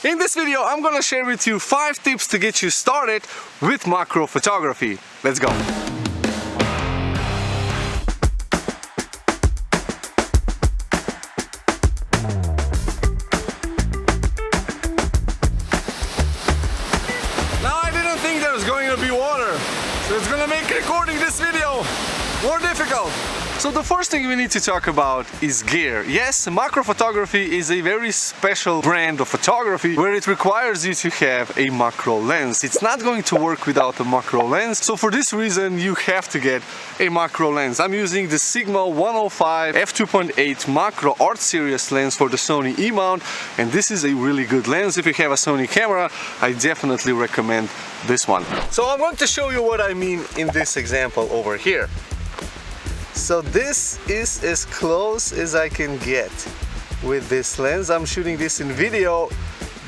In this video, I'm gonna share with you 5 tips to get you started with macro photography. Let's go! Now, I didn't think there was going to be water, so it's gonna make recording this video more difficult. So the first thing we need to talk about is gear. Yes, macro photography is a very special brand of photography where it requires you to have a macro lens. It's not going to work without a macro lens. So for this reason, you have to get a macro lens. I'm using the Sigma 105 f2.8 macro art series lens for the Sony E-mount, and this is a really good lens. If you have a Sony camera, I definitely recommend this one. So I'm going to show you what I mean in this example over here. So this is as close as I can get with this lens. I'm shooting this in video,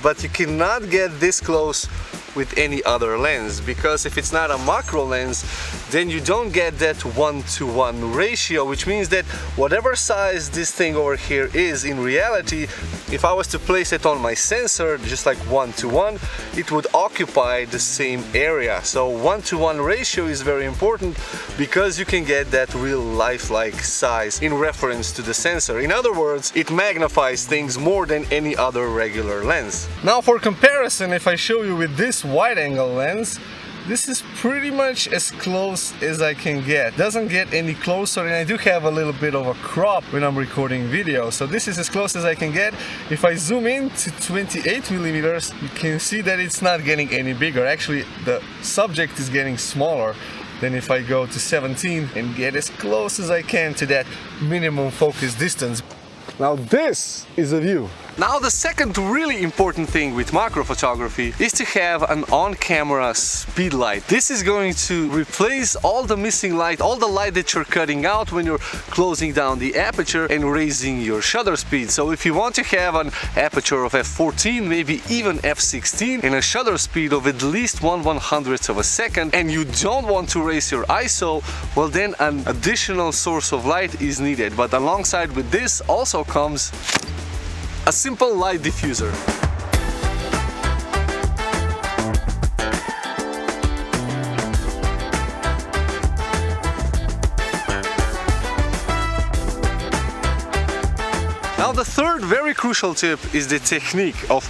but you cannot get this close with any other lens, because if it's not a macro lens, then you don't get that 1:1 ratio, which means that whatever size this thing over here is in reality, if I was to place it on my sensor just like 1:1, it would occupy the same area. So 1:1 ratio is very important because you can get that real lifelike size in reference to the sensor. In other words, it magnifies things more than any other regular lens. Now for comparison, if I show you with this wide-angle lens, this is pretty much as close as I can get. Doesn't get any closer, and I do have a little bit of a crop when I'm recording video. So this is as close as I can get. If I zoom in to 28 millimeters, you can see that it's not getting any bigger. Actually, the subject is getting smaller than if I go to 17 and get as close as I can to that minimum focus distance. Now this is a view. Now the second really important thing with macro photography is to have an on-camera speed light. This is going to replace all the missing light, all the light that you're cutting out when you're closing down the aperture and raising your shutter speed. So if you want to have an aperture of f14, maybe even f16, and a shutter speed of at least 1/100th of a second, and you don't want to raise your ISO, well then an additional source of light is needed. But alongside with this also comes a simple light diffuser. Now the third very crucial tip is the technique of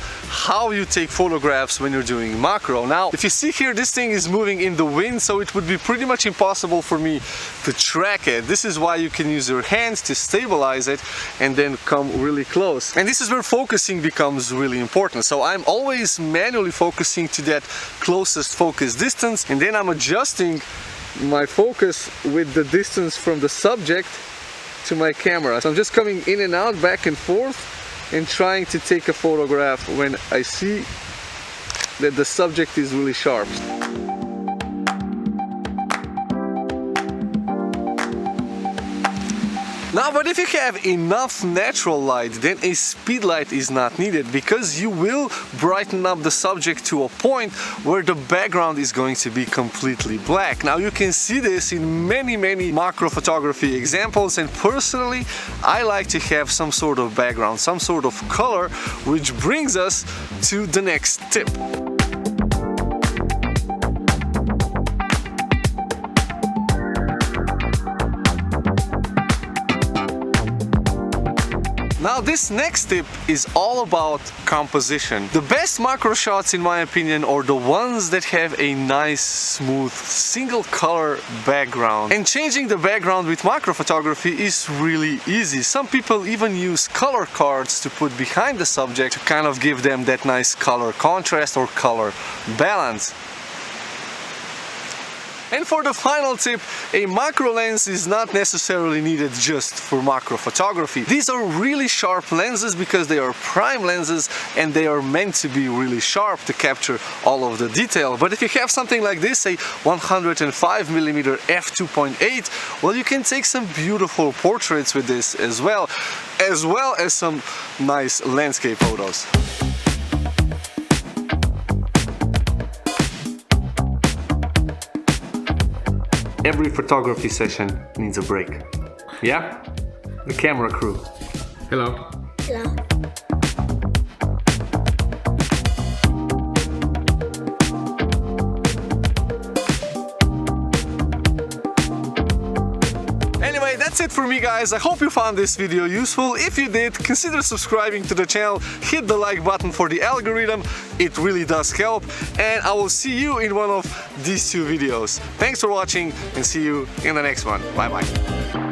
how you take photographs when you're doing macro. Now if you see here, this thing is moving in the wind, so it would be pretty much impossible for me to track it. This is why you can use your hands to stabilize it and then come really close. And this is where focusing becomes really important. So I'm always manually focusing to that closest focus distance, and then I'm adjusting my focus with the distance from the subject to my camera. So I'm just coming in and out, back and forth, and trying to take a photograph when I see that the subject is really sharp. Now, but if you have enough natural light, then a speed light is not needed, because you will brighten up the subject to a point where the background is going to be completely black. Now, you can see this in many macro photography examples, and personally, I like to have some sort of background, some sort of color, which brings us to the next tip. Now this next tip is all about composition. The best macro shots, in my opinion, are the ones that have a nice, smooth, single color background. And changing the background with macro photography is really easy. Some people even use color cards to put behind the subject to kind of give them that nice color contrast or color balance. And for the final tip, a macro lens is not necessarily needed just for macro photography. These are really sharp lenses because they are prime lenses and they are meant to be really sharp to capture all of the detail. But if you have something like this, a 105mm f2.8, well, you can take some beautiful portraits with this as well as some nice landscape photos. Every photography session needs a break. Yeah? The camera crew. Hello. Hello. that's it for me, guys. I hope you found this video useful. If you did, consider subscribing to the channel, hit the like button for the algorithm, it really does help, and I will see you in one of these two videos. Thanks for watching and see you in the next one. Bye bye.